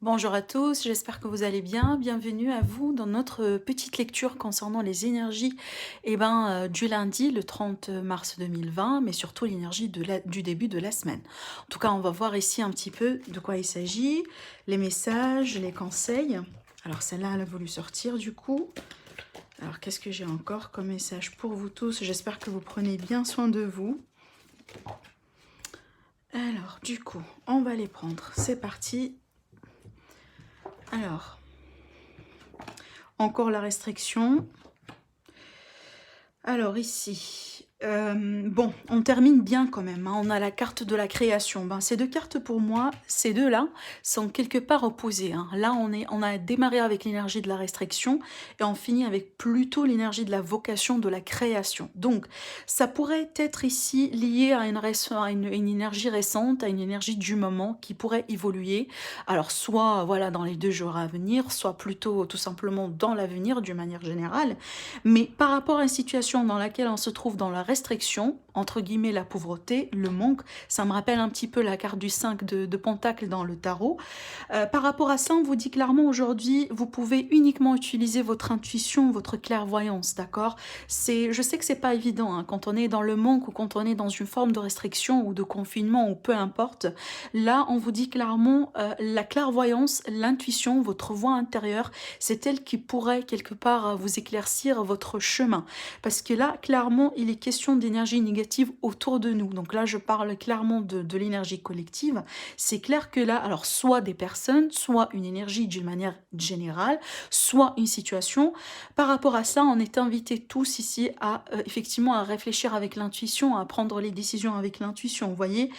Bonjour à tous, j'espère que vous allez bien. Bienvenue à vous dans notre petite lecture concernant les énergies du lundi, le 30 mars 2020, mais surtout l'énergie du début de la semaine. En tout cas, on va voir ici un petit peu de quoi il s'agit, les messages, les conseils. Alors celle-là, elle a voulu sortir du coup. Alors qu'est-ce que j'ai encore comme message pour vous tous? J'espère que vous prenez bien soin de vous. Alors du coup, on va les prendre. C'est parti. Alors, encore la restriction. Alors ici, bon, on termine bien quand même, hein. On a la carte de la création. Ben, ces deux cartes pour moi, ces deux-là, sont quelque part opposées, hein. Là, on a démarré avec l'énergie de la restriction et on finit avec plutôt l'énergie de la vocation, de la création. Donc, ça pourrait être ici lié à une énergie récente, à une énergie du moment qui pourrait évoluer. Alors, soit voilà dans les 2 jours à venir, soit plutôt tout simplement dans l'avenir d'une manière générale. Mais par rapport à une situation dans laquelle on se trouve dans la restriction, entre guillemets la pauvreté, le manque, ça me rappelle un petit peu la carte du 5 de Pentacle dans le tarot. Par rapport à ça, on vous dit clairement aujourd'hui, vous pouvez uniquement utiliser votre intuition, votre clairvoyance, d'accord? Je sais que c'est pas évident, hein, quand on est dans le manque ou quand on est dans une forme de restriction ou de confinement ou peu importe. Là, on vous dit clairement, la clairvoyance, l'intuition, votre voix intérieure, c'est elle qui pourrait quelque part vous éclaircir votre chemin. Parce que là, clairement, il est question d'énergie négative autour de nous. Donc là, je parle clairement de l'énergie collective. C'est clair que là, alors soit des personnes, soit une énergie d'une manière générale, soit une situation. Par rapport à ça, on est invités tous ici à effectivement à réfléchir avec l'intuition, à prendre les décisions avec l'intuition. Vous voyez,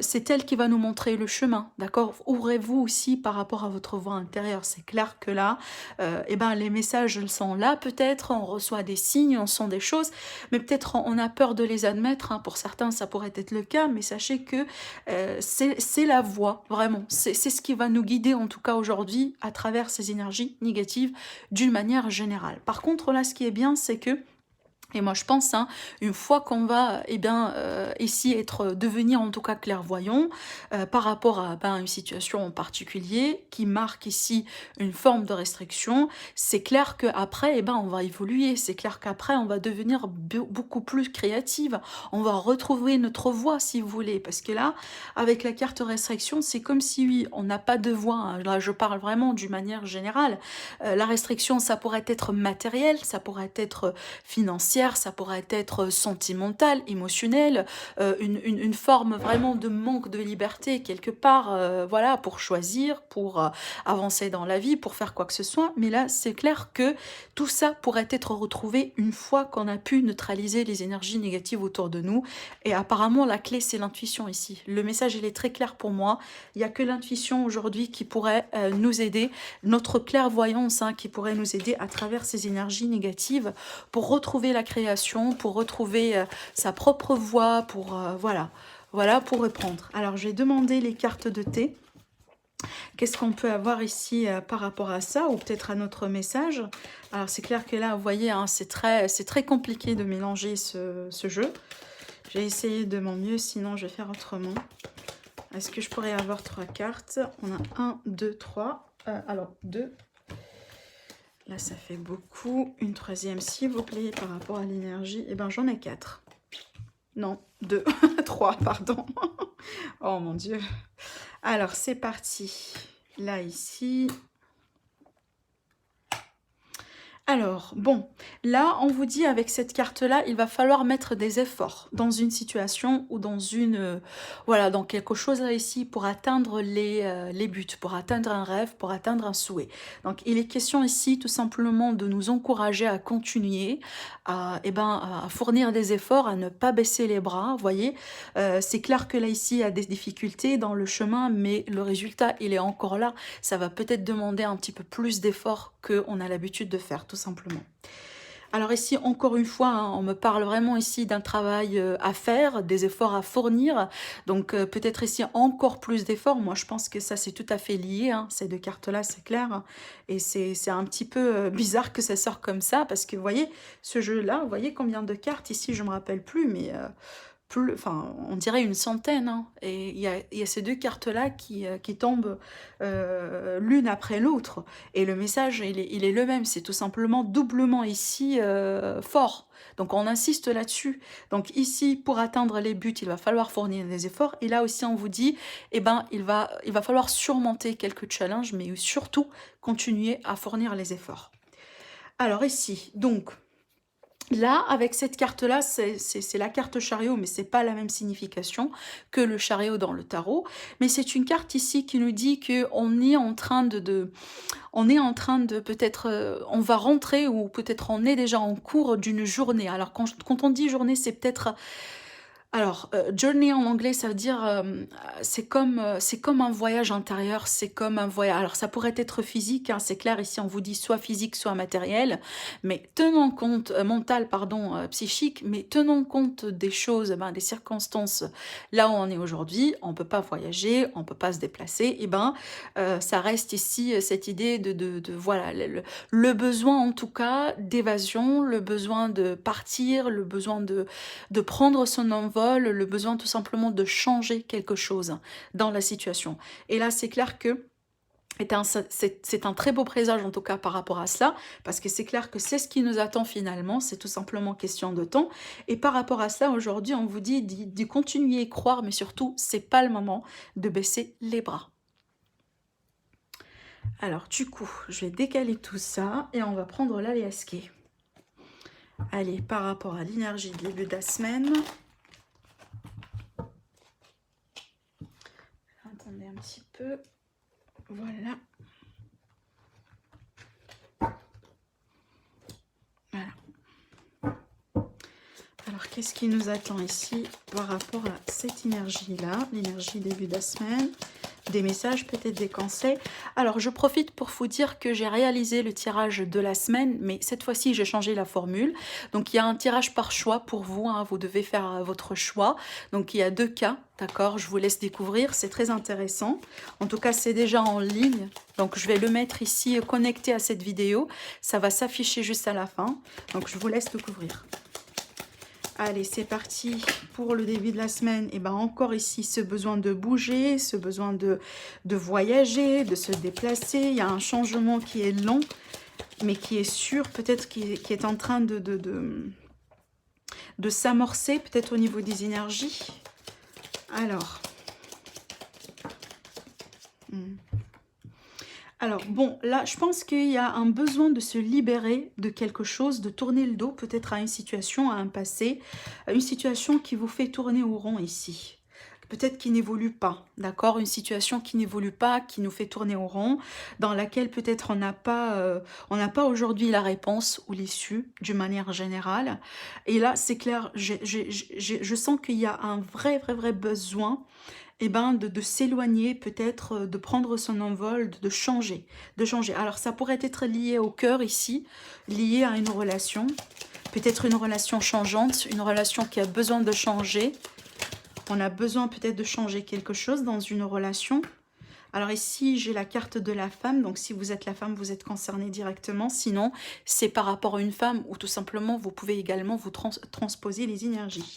c'est elle qui va nous montrer le chemin, d'accord? Ouvrez-vous aussi par rapport à votre voix intérieure. C'est clair que là, les messages sont là peut-être, on reçoit des signes, on sent des choses, mais peut-être on a peur de les admettre, hein. Pour certains, ça pourrait être le cas, mais sachez que c'est la voie, vraiment. C'est ce qui va nous guider, en tout cas aujourd'hui, à travers ces énergies négatives d'une manière générale. Par contre, là, ce qui est bien, c'est que et moi je pense, hein, une fois qu'on va ici devenir en tout cas clairvoyant par rapport à une situation en particulier qui marque ici une forme de restriction, c'est clair qu'après on va évoluer, c'est clair qu'après on va devenir beaucoup plus créative, on va retrouver notre voix si vous voulez, parce que là avec la carte restriction c'est comme si oui, on n'a pas de voix, hein. Là je parle vraiment d'une manière générale. La restriction ça pourrait être matériel, ça pourrait être financière, ça pourrait être sentimentale, émotionnelle, une forme vraiment de manque de liberté quelque part, voilà, pour choisir, pour avancer dans la vie, pour faire quoi que ce soit. Mais là, c'est clair que tout ça pourrait être retrouvé une fois qu'on a pu neutraliser les énergies négatives autour de nous. Et apparemment, la clé, c'est l'intuition ici. Le message, il est très clair pour moi. Il n'y a que l'intuition aujourd'hui qui pourrait nous aider, notre clairvoyance, hein, qui pourrait nous aider à travers ces énergies négatives pour retrouver la création, pour retrouver sa propre voix, pour voilà pour reprendre. Alors je vais demander les cartes de thé. Qu'est-ce qu'on peut avoir ici par rapport à ça, ou peut-être à notre message? Alors c'est clair que là, vous voyez, hein, c'est très compliqué de mélanger ce jeu. J'ai essayé de mon mieux, sinon je vais faire autrement. Est-ce que je pourrais avoir 3 cartes? On a 1, 2, 3. Alors 2. Là, ça fait beaucoup. Une troisième, s'il vous plaît, par rapport à l'énergie. Eh ben, j'en ai 4. Non, 2. 3, pardon. Oh mon Dieu. Alors, c'est parti. Là, ici. Alors, bon, là, on vous dit avec cette carte-là, il va falloir mettre des efforts dans une situation ou dans voilà, dans quelque chose là ici pour atteindre les buts, pour atteindre un rêve, pour atteindre un souhait. Donc, il est question ici tout simplement de nous encourager à continuer, à fournir des efforts, à ne pas baisser les bras, vous voyez. C'est clair que là ici, il y a des difficultés dans le chemin, mais le résultat, il est encore là. Ça va peut-être demander un petit peu plus d'efforts qu'on a l'habitude de faire, tout simplement. Alors ici, encore une fois, hein, on me parle vraiment ici d'un travail à faire, des efforts à fournir. Donc peut-être ici encore plus d'efforts. Moi, je pense que ça, c'est tout à fait lié, hein, ces deux cartes-là, c'est clair. Et c'est un petit peu bizarre que ça sort comme ça, parce que vous voyez, ce jeu-là, vous voyez combien de cartes ici, je ne me rappelle plus, mais plus, enfin, on dirait une centaine, hein. Et il y a ces deux cartes-là qui tombent l'une après l'autre. Et le message, il est le même. C'est tout simplement doublement ici fort. Donc on insiste là-dessus. Donc ici, pour atteindre les buts, il va falloir fournir des efforts. Et là aussi, on vous dit, eh ben, il va falloir surmonter quelques challenges, mais surtout continuer à fournir les efforts. Alors ici, donc, là, avec cette carte-là, c'est la carte chariot, mais c'est pas la même signification que le chariot dans le tarot. Mais c'est une carte ici qui nous dit qu'on est en train on est en train de peut-être, on va rentrer ou peut-être on est déjà en cours d'une journée. Alors quand on dit journée, c'est peut-être alors, journey en anglais, ça veut dire, c'est comme un voyage intérieur, c'est comme un voyage. Alors, ça pourrait être physique, hein, c'est clair, ici on vous dit soit physique, soit matériel, mais tenons compte, mental, pardon, psychique, mais tenons compte des choses, ben, des circonstances là où on est aujourd'hui, on peut pas voyager, on peut pas se déplacer, et ben, ça reste ici cette idée voilà, le besoin en tout cas d'évasion, le besoin de partir, le besoin de prendre son envol, le besoin tout simplement de changer quelque chose dans la situation. Et là, c'est clair que c'est un très beau présage en tout cas par rapport à cela, parce que c'est clair que c'est ce qui nous attend finalement, c'est tout simplement question de temps. Et par rapport à cela, aujourd'hui, on vous dit d'y continuer à y croire, mais surtout, c'est pas le moment de baisser les bras. Alors du coup, je vais décaler tout ça et on va prendre l'aliasqué. Allez, par rapport à l'énergie du début de la semaine. Attendez un petit peu. Voilà. Voilà. Alors, qu'est-ce qui nous attend ici par rapport à cette énergie-là, l'énergie début de la semaine? Des messages, peut-être des conseils. Alors, je profite pour vous dire que j'ai réalisé le tirage de la semaine, mais cette fois-ci, j'ai changé la formule. Donc, il y a un tirage par choix pour vous, hein, vous devez faire votre choix. Donc, il y a 2 cas, d'accord? Je vous laisse découvrir, c'est très intéressant. En tout cas, c'est déjà en ligne. Donc, je vais le mettre ici, connecté à cette vidéo. Ça va s'afficher juste à la fin. Donc, je vous laisse découvrir. Allez, c'est parti pour le début de la semaine. Et bien encore ici, ce besoin de bouger, ce besoin de voyager, de se déplacer. Il y a un changement qui est lent, mais qui est sûr, peut-être qui est en train de s'amorcer, peut-être au niveau des énergies. Alors... Alors, bon, là, je pense qu'il y a un besoin de se libérer de quelque chose, de tourner le dos peut-être à une situation, à un passé, à une situation qui vous fait tourner au rond ici. Peut-être qui n'évolue pas, d'accord? Une situation qui n'évolue pas, qui nous fait tourner au rond, dans laquelle peut-être on n'a pas aujourd'hui la réponse ou l'issue, d'une manière générale. Et là, c'est clair, je sens qu'il y a un vrai besoin de s'éloigner, peut-être de prendre son envol, de changer, Alors ça pourrait être lié au cœur ici, lié à une relation, peut-être une relation changeante, une relation qui a besoin de changer. On a besoin peut-être de changer quelque chose dans une relation. Alors ici, j'ai la carte de la femme, donc si vous êtes la femme, vous êtes concerné directement. Sinon, c'est par rapport à une femme ou tout simplement, vous pouvez également vous transposer les énergies.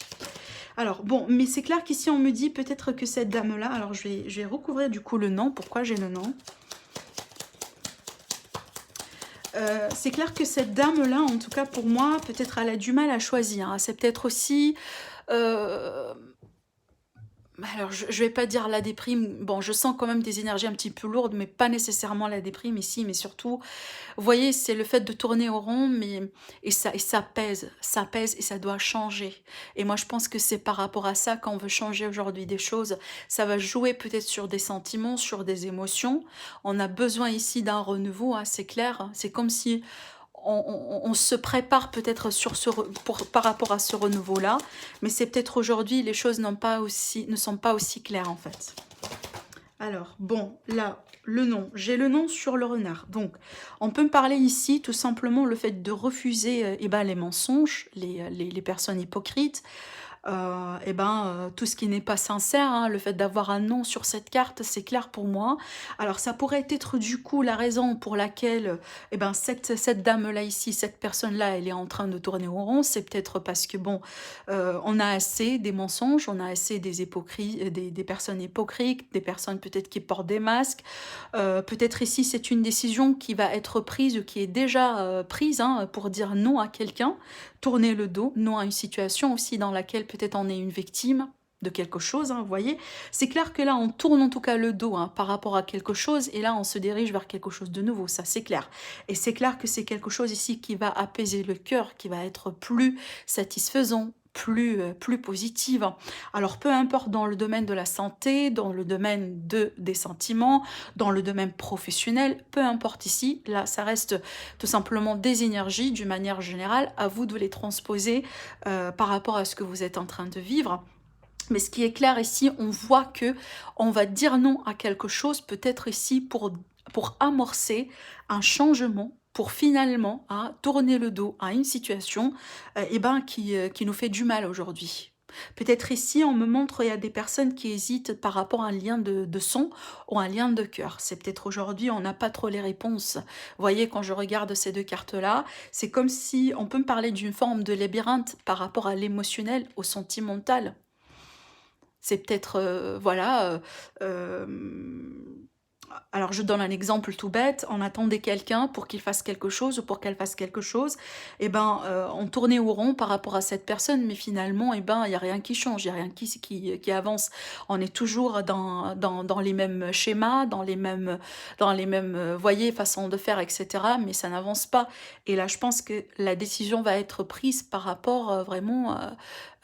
Alors, bon, mais c'est clair qu'ici, on me dit peut-être que cette dame-là... Alors, je vais recouvrir du coup le nom. Pourquoi j'ai le nom? C'est clair que cette dame-là, en tout cas pour moi, peut-être elle a du mal à choisir. Hein. C'est peut-être aussi... Alors, je vais pas dire la déprime. Bon, je sens quand même des énergies un petit peu lourdes, mais pas nécessairement la déprime ici. Mais surtout, vous voyez, c'est le fait de tourner au rond, et ça pèse et ça doit changer. Et moi, je pense que c'est par rapport à ça qu'on veut changer aujourd'hui des choses. Ça va jouer peut-être sur des sentiments, sur des émotions. On a besoin ici d'un renouveau, hein, c'est clair. C'est comme si on se prépare peut-être par rapport à ce renouveau-là, mais c'est peut-être aujourd'hui, les choses ne sont pas aussi claires en fait. Alors, bon, là, le nom. J'ai le nom sur le renard. Donc, on peut me parler ici tout simplement le fait de refuser les mensonges, les personnes hypocrites, tout ce qui n'est pas sincère, hein, le fait d'avoir un non sur cette carte, c'est clair pour moi. Alors ça pourrait être du coup la raison pour laquelle cette dame-là ici, cette personne-là, elle est en train de tourner au rond. C'est peut-être parce que bon, on a assez des mensonges, on a assez des hypocrites, des personnes hypocrites, des personnes peut-être qui portent des masques. Peut-être ici c'est une décision qui va être prise ou qui est déjà prise, hein, pour dire non à quelqu'un, tourner le dos, non à une situation aussi dans laquelle peut-être on est une victime de quelque chose, hein, vous voyez. C'est clair que là, on tourne en tout cas le dos, hein, par rapport à quelque chose, et là, on se dirige vers quelque chose de nouveau, ça c'est clair. Et c'est clair que c'est quelque chose ici qui va apaiser le cœur, qui va être plus satisfaisant, plus positive. Alors peu importe dans le domaine de la santé, dans le domaine des sentiments, dans le domaine professionnel, peu importe ici, là ça reste tout simplement des énergies d'une manière générale, à vous de les transposer par rapport à ce que vous êtes en train de vivre. Mais ce qui est clair ici, on voit que on va dire non à quelque chose, peut-être ici pour amorcer un changement, pour finalement tourner le dos à une situation qui nous fait du mal aujourd'hui. Peut-être ici, on me montre, il y a des personnes qui hésitent par rapport à un lien de sang ou un lien de cœur. C'est peut-être aujourd'hui, on n'a pas trop les réponses. Vous voyez, quand je regarde ces deux cartes-là, c'est comme si on peut me parler d'une forme de labyrinthe par rapport à l'émotionnel, au sentimental. C'est peut-être, alors je donne un exemple tout bête, on attendait quelqu'un pour qu'il fasse quelque chose ou pour qu'elle fasse quelque chose, on tournait au rond par rapport à cette personne, mais finalement, il n'y a rien qui change, il n'y a rien qui avance. On est toujours dans les mêmes schémas, dans les mêmes voyez, façons de faire, etc., mais ça n'avance pas. Et là, je pense que la décision va être prise par rapport vraiment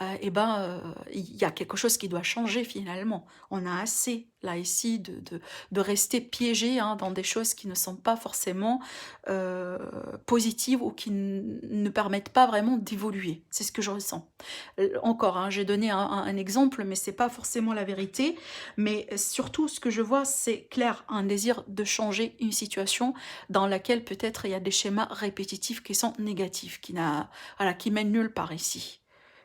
il y a quelque chose qui doit changer finalement. On a assez, là, ici, de rester piégé dans des choses qui ne sont pas forcément positives ou qui ne permettent pas vraiment d'évoluer. C'est ce que je ressens. Encore, hein, j'ai donné un exemple, mais c'est pas forcément la vérité. Mais surtout, ce que je vois, c'est clair, un désir de changer une situation dans laquelle peut-être il y a des schémas répétitifs qui sont négatifs, qui mènent nulle part ici.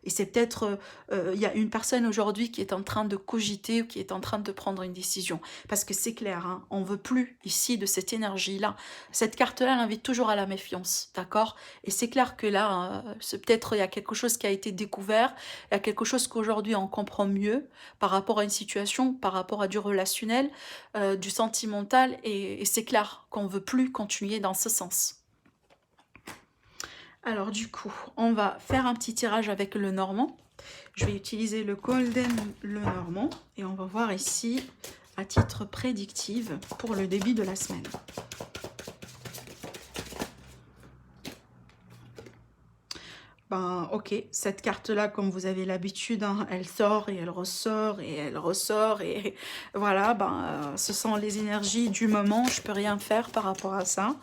Et c'est peut-être, il y a une personne aujourd'hui qui est en train de cogiter ou qui est en train de prendre une décision. Parce que c'est clair, hein, on ne veut plus ici de cette énergie-là. Cette carte-là, elle invite toujours à la méfiance, d'accord? Et c'est clair que là, peut-être il y a quelque chose qui a été découvert, il y a quelque chose qu'aujourd'hui on comprend mieux par rapport à une situation, par rapport à du relationnel, du sentimental, et c'est clair qu'on ne veut plus continuer dans ce sens. Alors du coup, on va faire un petit tirage avec le normand. Je vais utiliser le Golden le normand et on va voir ici à titre prédictif pour le début de la semaine. Ok, cette carte-là, comme vous avez l'habitude, hein, elle sort et elle ressort et elle ressort et voilà, ce sont les énergies du moment, je peux rien faire par rapport à ça.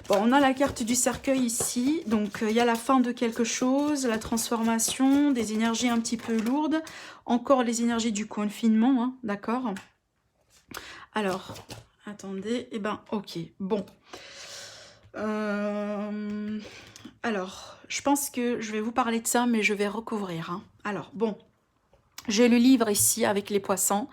Bon, on a la carte du cercueil ici, donc il y a la fin de quelque chose, la transformation, des énergies un petit peu lourdes, encore les énergies du confinement, hein, d'accord? Alors, attendez, ok, bon. Alors, je pense que je vais vous parler de ça, mais je vais recouvrir, hein. Alors, bon. J'ai le livre ici avec les poissons.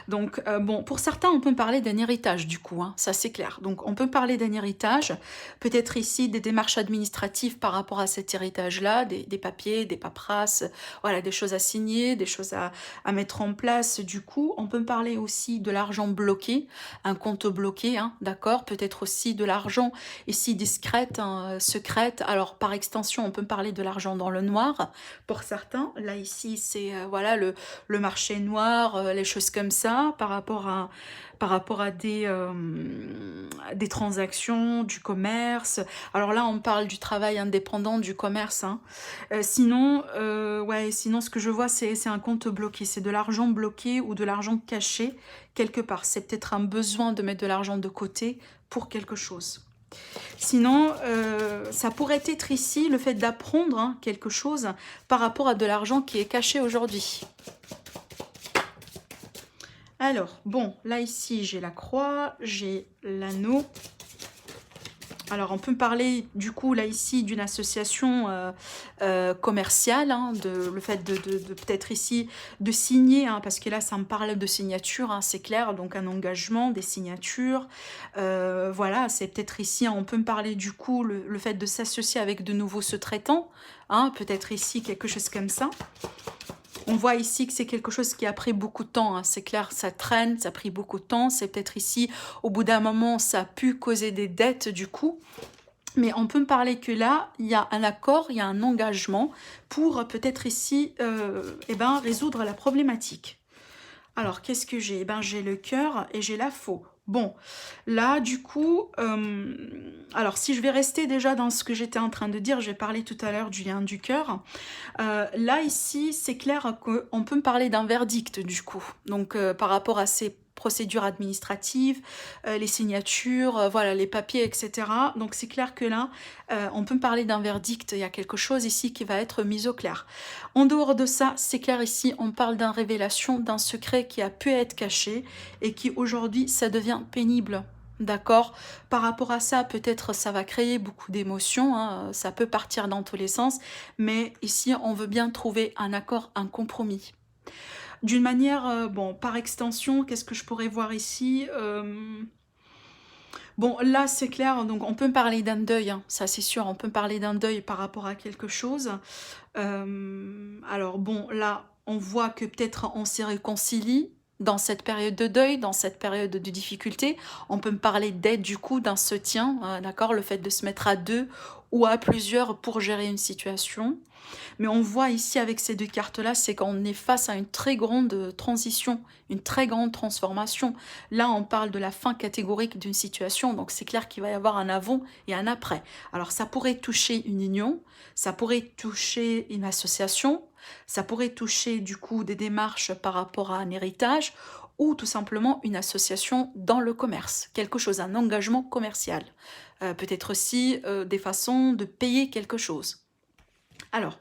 Donc, pour certains, on peut parler d'un héritage du coup, hein, ça c'est clair. Donc, on peut parler d'un héritage, peut-être ici des démarches administratives par rapport à cet héritage-là, des papiers, des paperasses, voilà, des choses à signer, des choses à mettre en place. Du coup, on peut parler aussi de l'argent bloqué, un compte bloqué, hein, d'accord? Peut-être aussi de l'argent ici discrète, hein, secrète. Alors, par extension, on peut parler de l'argent dans le noir pour certains. Là, ici, c'est voilà le marché noir, les choses comme ça, par rapport à des transactions, du commerce. Alors là, on parle du travail indépendant, du commerce, hein. Sinon, ce que je vois, c'est un compte bloqué. C'est de l'argent bloqué ou de l'argent caché quelque part. C'est peut-être un besoin de mettre de l'argent de côté pour quelque chose. Sinon, ça pourrait être ici le fait d'apprendre quelque chose par rapport à de l'argent qui est caché aujourd'hui. Alors, bon, là ici j'ai la croix, j'ai l'anneau, Alors, on peut parler du coup là ici d'une association commerciale, hein, le fait de peut-être ici de signer, hein, parce que là ça me parle de signature, hein, c'est clair, donc un engagement, des signatures, voilà, c'est peut-être ici, on peut me parler du coup le fait de s'associer avec de nouveaux sous-traitants, hein, peut-être ici quelque chose comme ça. On voit ici que c'est quelque chose qui a pris beaucoup de temps, hein. C'est clair, ça traîne, ça a pris beaucoup de temps. C'est peut-être ici, au bout d'un moment, ça a pu causer des dettes du coup. Mais on peut me parler que là, il y a un accord, il y a un engagement pour peut-être ici eh ben, résoudre la problématique. Alors, qu'est-ce que j'ai? Eh ben, j'ai le cœur et j'ai la faux. Bon, là, du coup, alors si je vais rester déjà dans ce que j'étais en train de dire, j'ai parlé tout à l'heure du lien du cœur. Là, ici, c'est clair qu'on peut me parler d'un verdict, du coup. Donc, par rapport à ces procédures administratives, les signatures, voilà, les papiers, etc. Donc, c'est clair que là, on peut me parler d'un verdict. Il y a quelque chose ici qui va être mis au clair. En dehors de ça, c'est clair ici, on parle d'une révélation, d'un secret qui a pu être caché et qui, aujourd'hui, ça devient pénible. D'accord. Par rapport à ça, peut-être ça va créer beaucoup d'émotions, hein, ça peut partir dans tous les sens, mais ici, on veut bien trouver un accord, un compromis. D'une manière, bon, par extension, qu'est-ce que je pourrais voir ici? Bon, là, c'est clair, donc on peut me parler d'un deuil, hein, ça c'est sûr, on peut me parler d'un deuil par rapport à quelque chose. Alors bon, là, on voit que peut-être on s'est réconcilie dans cette période de deuil, dans cette période de difficulté. On peut me parler d'aide du coup, d'un soutien, d'accord, le fait de se mettre à deux ou à plusieurs pour gérer une situation. Mais on voit ici avec ces deux cartes-là, c'est qu'on est face à une très grande transition, une très grande transformation. Là, on parle de la fin catégorique d'une situation, donc c'est clair qu'il va y avoir un avant et un après. Alors ça pourrait toucher une union, ça pourrait toucher une association, ça pourrait toucher du coup des démarches par rapport à un héritage, ou tout simplement une association dans le commerce, quelque chose, un engagement commercial. Peut-être aussi des façons de payer quelque chose. Alors,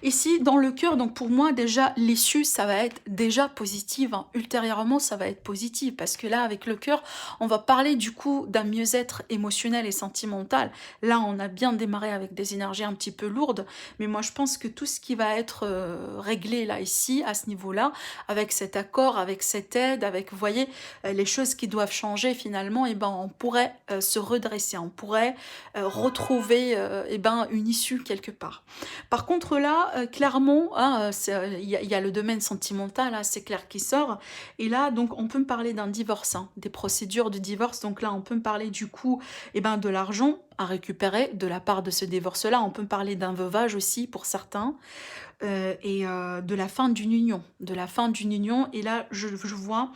ici, dans le cœur, donc pour moi, déjà, l'issue, ça va être déjà positive, hein. Ultérieurement, ça va être positif, parce que là, avec le cœur, on va parler du coup d'un mieux-être émotionnel et sentimental. Là, on a bien démarré avec des énergies un petit peu lourdes, mais moi, je pense que tout ce qui va être réglé là, ici, à ce niveau-là, avec cet accord, avec cette aide, avec, vous voyez, les choses qui doivent changer finalement, et ben, on pourrait se redresser, on pourrait retrouver et ben, une issue quelque part. Par contre là, clairement, hein, il y a le domaine sentimental, hein, c'est clair qui sort. Et là, donc, on peut me parler d'un divorce, hein, des procédures de divorce. Donc là, on peut me parler du coup de l'argent à récupérer de la part de ce divorce-là. On peut me parler d'un veuvage aussi pour certains. Et de la fin d'une union. De la fin d'une union. Et là, je vois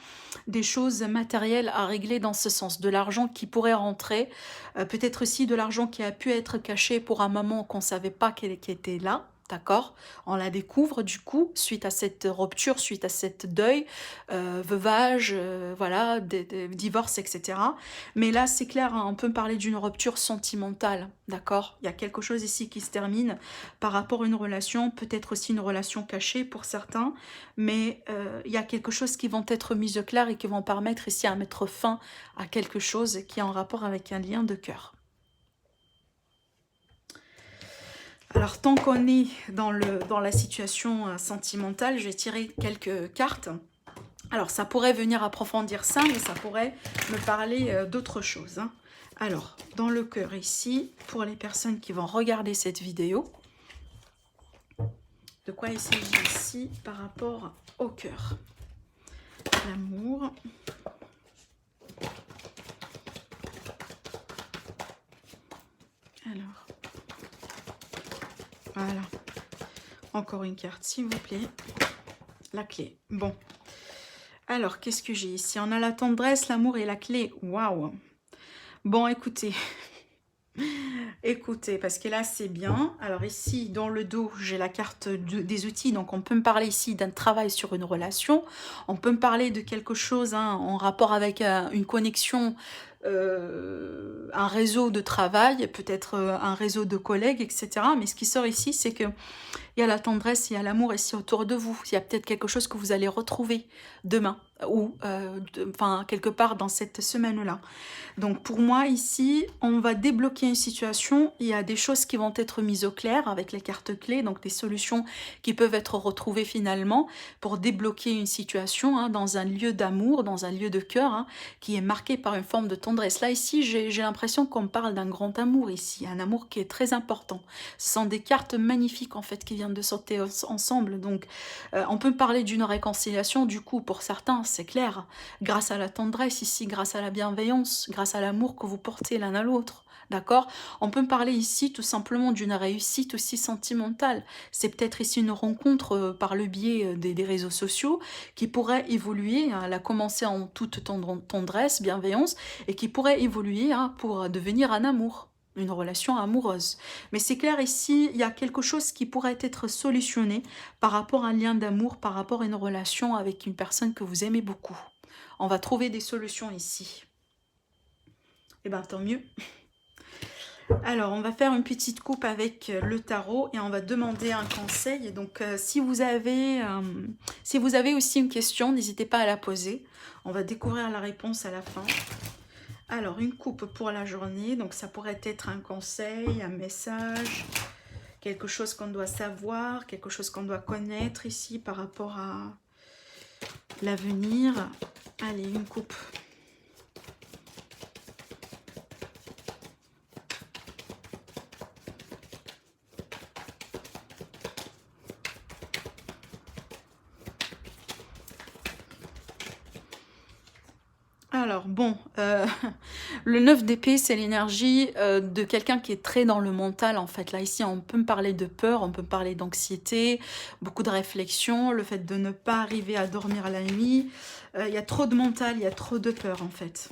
des choses matérielles à régler dans ce sens. De l'argent qui pourrait rentrer. Peut-être aussi de l'argent qui a pu être caché pour un moment qu'on ne savait pas qu'elle était là. D'accord. On la découvre du coup, suite à cette rupture, suite à cette deuil, veuvage, voilà, divorce, etc. Mais là, c'est clair, hein, on peut me parler d'une rupture sentimentale, d'accord. Il y a quelque chose ici qui se termine par rapport à une relation, peut-être aussi une relation cachée pour certains, mais il y a quelque chose qui vont être mis au clair et qui vont permettre ici à mettre fin à quelque chose qui est en rapport avec un lien de cœur. Alors, tant qu'on est dans la situation sentimentale, je vais tirer quelques cartes. Alors, ça pourrait venir approfondir ça, mais ça pourrait me parler d'autre chose, hein. Alors, dans le cœur ici, pour les personnes qui vont regarder cette vidéo, de quoi il s'agit ici par rapport au cœur? L'amour. Alors, voilà. Encore une carte, s'il vous plaît. La clé. Bon. Alors, qu'est-ce que j'ai ici? On a la tendresse, l'amour et la clé. Waouh! Bon, écoutez. Écoutez, parce que là, c'est bien. Alors ici, dans le dos, j'ai la carte des outils. Donc, on peut me parler ici d'un travail sur une relation. On peut me parler de quelque chose, hein, en rapport avec une connexion, un réseau de travail, peut-être un réseau de collègues, etc. Mais ce qui sort ici, c'est que il y a la tendresse, il y a l'amour ici autour de vous. Il y a peut-être quelque chose que vous allez retrouver demain. ou enfin quelque part dans cette semaine-là. Donc pour moi ici, on va débloquer une situation, il y a des choses qui vont être mises au clair avec les cartes clés, donc des solutions qui peuvent être retrouvées finalement pour débloquer une situation hein, dans un lieu d'amour, dans un lieu de cœur, hein, qui est marqué par une forme de tendresse. Là ici, j'ai l'impression qu'on parle d'un grand amour ici, un amour qui est très important. Ce sont des cartes magnifiques en fait qui viennent de sortir ensemble, donc on peut parler d'une réconciliation du coup pour certains, c'est clair, grâce à la tendresse ici, grâce à la bienveillance, grâce à l'amour que vous portez l'un à l'autre. D'accord? On peut parler ici tout simplement d'une réussite aussi sentimentale. C'est peut-être ici une rencontre par le biais des réseaux sociaux qui pourrait évoluer. Hein, elle a commencé en toute tendresse, bienveillance, et qui pourrait évoluer hein, pour devenir un amour, une relation amoureuse. Mais c'est clair ici, il y a quelque chose qui pourrait être solutionné par rapport à un lien d'amour, par rapport à une relation avec une personne que vous aimez beaucoup. On va trouver des solutions ici. Eh bien, tant mieux. Alors, on va faire une petite coupe avec le tarot et on va demander un conseil. Et donc, si vous avez aussi une question, n'hésitez pas à la poser. On va découvrir la réponse à la fin. Alors, une coupe pour la journée. Donc, ça pourrait être un conseil, un message, quelque chose qu'on doit savoir, quelque chose qu'on doit connaître ici par rapport à l'avenir. Allez, une coupe. Alors bon, le 9 d'épée, c'est l'énergie de quelqu'un qui est très dans le mental en fait. Là ici, on peut me parler de peur, on peut me parler d'anxiété, beaucoup de réflexion, le fait de ne pas arriver à dormir la nuit. Il y a trop de mental, il y a trop de peur en fait.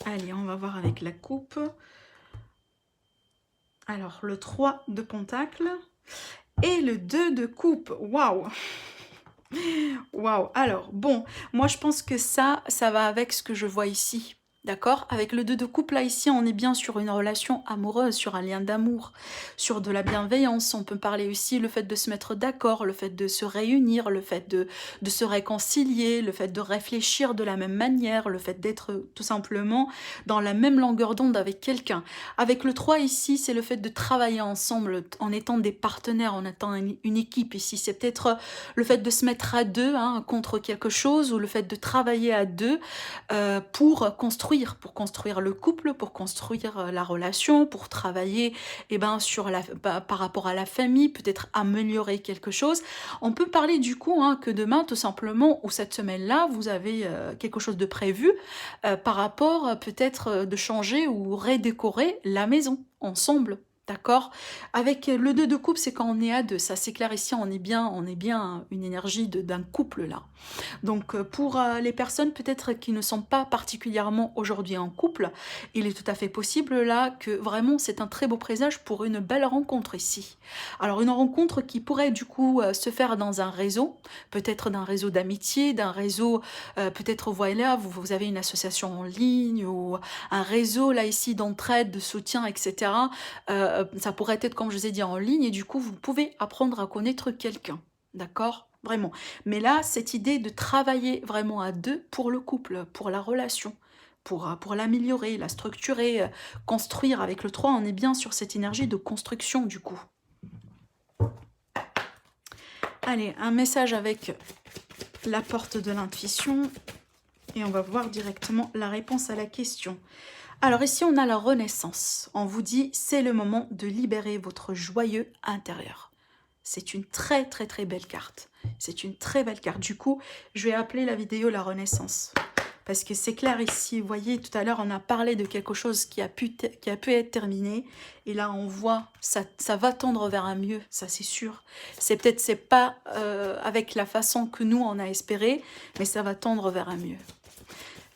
Allez, on va voir avec la coupe. Alors, le 3 de pentacle et le 2 de coupe. Waouh! Waouh! Alors, bon, moi je pense que ça va avec ce que je vois ici. D'accord? Avec le 2 de coupe, là, ici, on est bien sur une relation amoureuse, sur un lien d'amour, sur de la bienveillance. On peut parler aussi le fait de se mettre d'accord, le fait de se réunir, le fait de se réconcilier, le fait de réfléchir de la même manière, le fait d'être tout simplement dans la même longueur d'onde avec quelqu'un. Avec le 3 ici, c'est le fait de travailler ensemble en étant des partenaires, en étant une équipe ici. C'est peut-être le fait de se mettre à deux hein, contre quelque chose ou le fait de travailler à deux pour construire le couple, pour construire la relation, pour travailler sur par rapport à la famille, peut-être améliorer quelque chose. On peut parler du coup hein, que demain, tout simplement, ou cette semaine-là, vous avez quelque chose de prévu par rapport peut-être de changer ou redécorer la maison ensemble. D'accord? Avec le 2 de coupe, c'est quand on est à deux. Ça, c'est clair ici, on est bien une énergie d'un couple là. Donc pour les personnes peut-être qui ne sont pas particulièrement aujourd'hui en couple, il est tout à fait possible là que vraiment c'est un très beau présage pour une belle rencontre ici. Alors une rencontre qui pourrait du coup se faire dans un réseau, peut-être d'un réseau d'amitié, d'un réseau peut-être voilà, vous avez une association en ligne ou un réseau là ici d'entraide, de soutien, etc. Ça pourrait être comme je vous ai dit en ligne et du coup vous pouvez apprendre à connaître quelqu'un. D'accord? Vraiment. Mais là, cette idée de travailler vraiment à deux pour le couple, pour la relation, pour l'améliorer, la structurer, construire avec le 3, on est bien sur cette énergie de construction du coup. Allez, un message avec la porte de l'intuition et on va voir directement la réponse à la question. Alors ici, on a la renaissance. On vous dit, c'est le moment de libérer votre joyeux intérieur. C'est une très très très belle carte. C'est une très belle carte. Du coup, je vais appeler la vidéo la renaissance. Parce que c'est clair ici, vous voyez, tout à l'heure, on a parlé de quelque chose qui a pu être terminé. Et là, on voit, ça va tendre vers un mieux, ça c'est sûr. C'est pas avec la façon que nous, on a espéré, mais ça va tendre vers un mieux.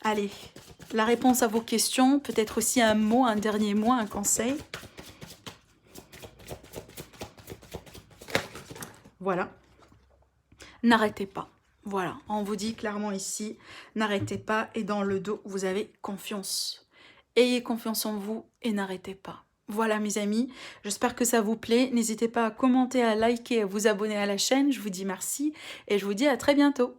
Allez, la réponse à vos questions, peut-être aussi un mot, un dernier mot, un conseil. Voilà. N'arrêtez pas. Voilà, on vous dit clairement ici, n'arrêtez pas et dans le dos, vous avez confiance. Ayez confiance en vous et n'arrêtez pas. Voilà mes amis, j'espère que ça vous plaît. N'hésitez pas à commenter, à liker, à vous abonner à la chaîne. Je vous dis merci et je vous dis à très bientôt.